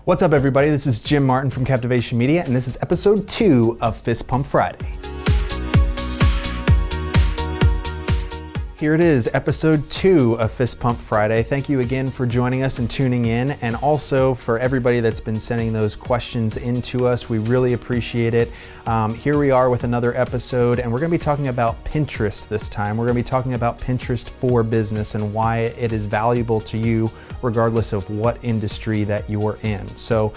What's up, everybody? This is Jim Martin from Captivation Media, and this is episode 2 of Fist Pump Friday. Here it is, episode 2 of Fist Pump Friday. Thank you again for joining us and tuning in, and also for everybody that's been sending those questions in to us. We really appreciate it. Here we are with another episode, and we're going to be talking about Pinterest this time. We're going to be talking about Pinterest for business and why it is valuable to you regardless of what industry that you're in. So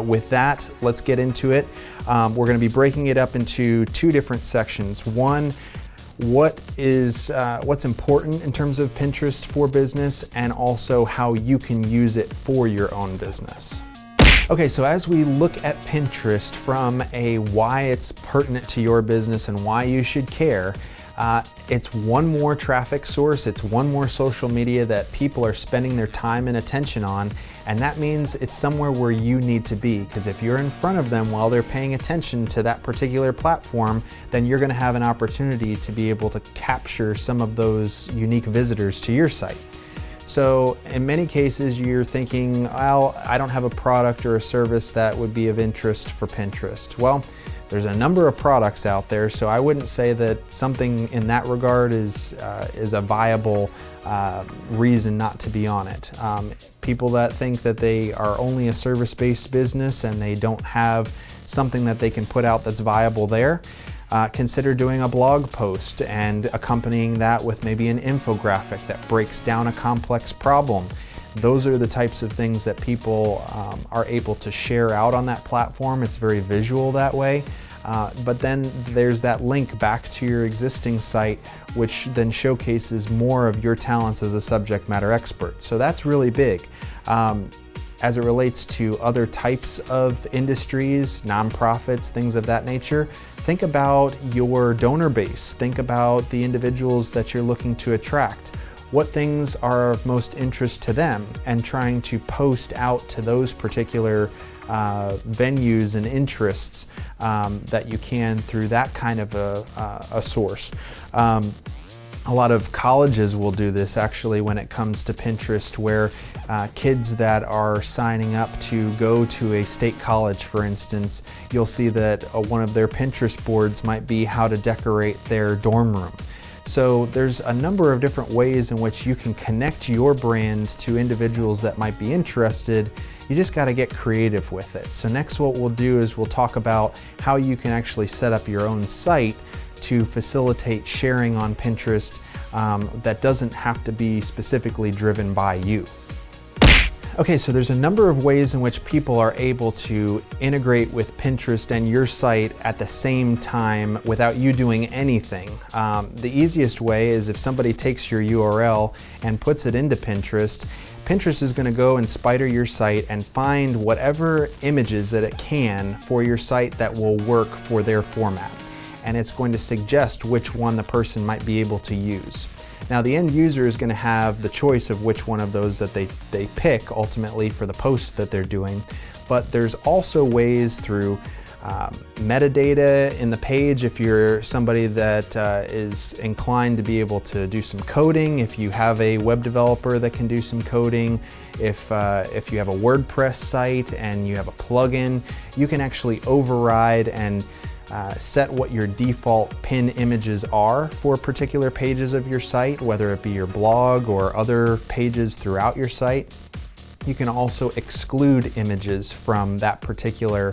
with that, let's get into it. We're going to be breaking it up into two different sections. One, what's important in terms of Pinterest for business, and also how you can use it for your own business. Okay, so as we look at Pinterest from a why it's pertinent to your business and why you should care, it's one more traffic source, it's one more social media that people are spending their time and attention on, and that means it's somewhere where you need to be, because if you're in front of them while they're paying attention to that particular platform, then you're going to have an opportunity to be able to capture some of those unique visitors to your site. So in many cases you're thinking, well, I don't have a product or a service that would be of interest for Pinterest. Well, there's a number of products out there, so I wouldn't say that something in that regard is a viable reason not to be on it. People that think that they are only a service-based business and they don't have something that they can put out that's viable there, consider doing a blog post and accompanying that with maybe an infographic that breaks down a complex problem. Those are the types of things that people are able to share out on that platform. It's very visual that way. But then there's that link back to your existing site, which then showcases more of your talents as a subject matter expert. So that's really big. As it relates to other types of industries, nonprofits, things of that nature, think about your donor base. Think about the individuals that you're looking to attract. What things are of most interest to them, and trying to post out to those particular venues and interests that you can through that kind of a source. A lot of colleges will do this actually when it comes to Pinterest, where kids that are signing up to go to a state college, for instance, you'll see that one of their Pinterest boards might be how to decorate their dorm room. So there's a number of different ways in which you can connect your brand to individuals that might be interested. You just got to get creative with it. So next what we'll do is we'll talk about how you can actually set up your own site to facilitate sharing on Pinterest that doesn't have to be specifically driven by you. Okay, so there's a number of ways in which people are able to integrate with Pinterest and your site at the same time without you doing anything. The easiest way is if somebody takes your URL and puts it into Pinterest, Pinterest is going to go and spider your site and find whatever images that it can for your site that will work for their format. And it's going to suggest which one the person might be able to use. Now the end user is going to have the choice of which one of those that they pick ultimately for the post that they're doing, but there's also ways through metadata in the page. If you're somebody that is inclined to be able to do some coding, if you have a web developer that can do some coding, if you have a WordPress site and you have a plugin, you can actually override and set what your default pin images are for particular pages of your site, whether it be your blog or other pages throughout your site. You can also exclude images from that particular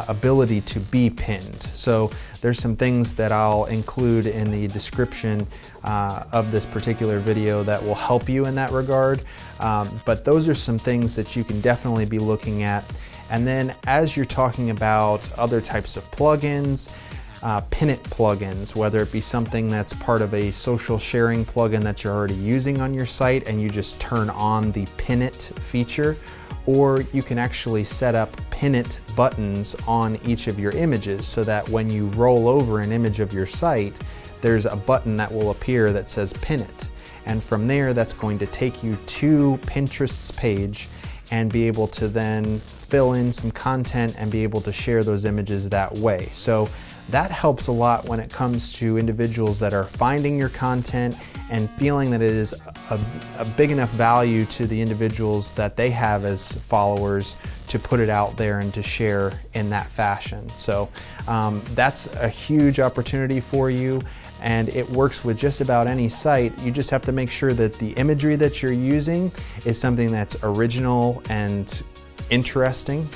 ability to be pinned. So there's some things that I'll include in the description of this particular video that will help you in that regard. But those are some things that you can definitely be looking at. And then as you're talking about other types of plugins, pin it plugins, whether it be something that's part of a social sharing plugin that you're already using on your site and you just turn on the pin it feature, or you can actually set up pin it buttons on each of your images so that when you roll over an image of your site, there's a button that will appear that says pin it. And from there, that's going to take you to Pinterest's page and be able to then fill in some content and be able to share those images that way. So that helps a lot when it comes to individuals that are finding your content and feeling that it is a big enough value to the individuals that they have as followers to put it out there and to share in that fashion. So that's a huge opportunity for you, and it works with just about any site. You just have to make sure that the imagery that you're using is something that's original and interesting.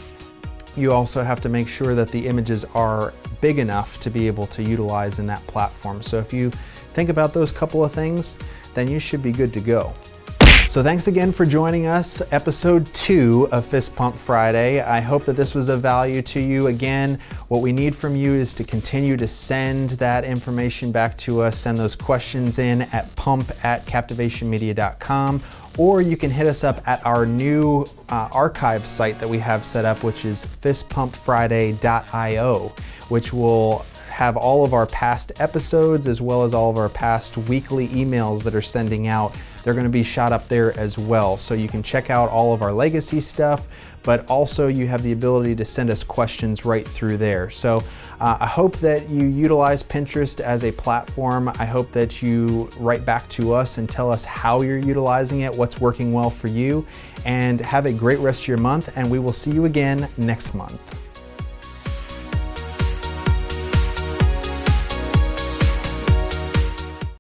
You also have to make sure that the images are big enough to be able to utilize in that platform. So if you think about those couple of things, then you should be good to go. So thanks again for joining us, episode 2 of Fist Pump Friday. I hope that this was of value to you. Again, what we need from you is to continue to send that information back to us. Send those questions in at pump@captivationmedia.com, or you can hit us up at our new archive site that we have set up, which is fistpumpfriday.io, which will have all of our past episodes as well as all of our past weekly emails that are sending out. They're going to be shot up there as well. So you can check out all of our legacy stuff, but also you have the ability to send us questions right through there. So I hope that you utilize Pinterest as a platform. I hope that you write back to us and tell us how you're utilizing it, what's working well for you, and have a great rest of your month, and we will see you again next month.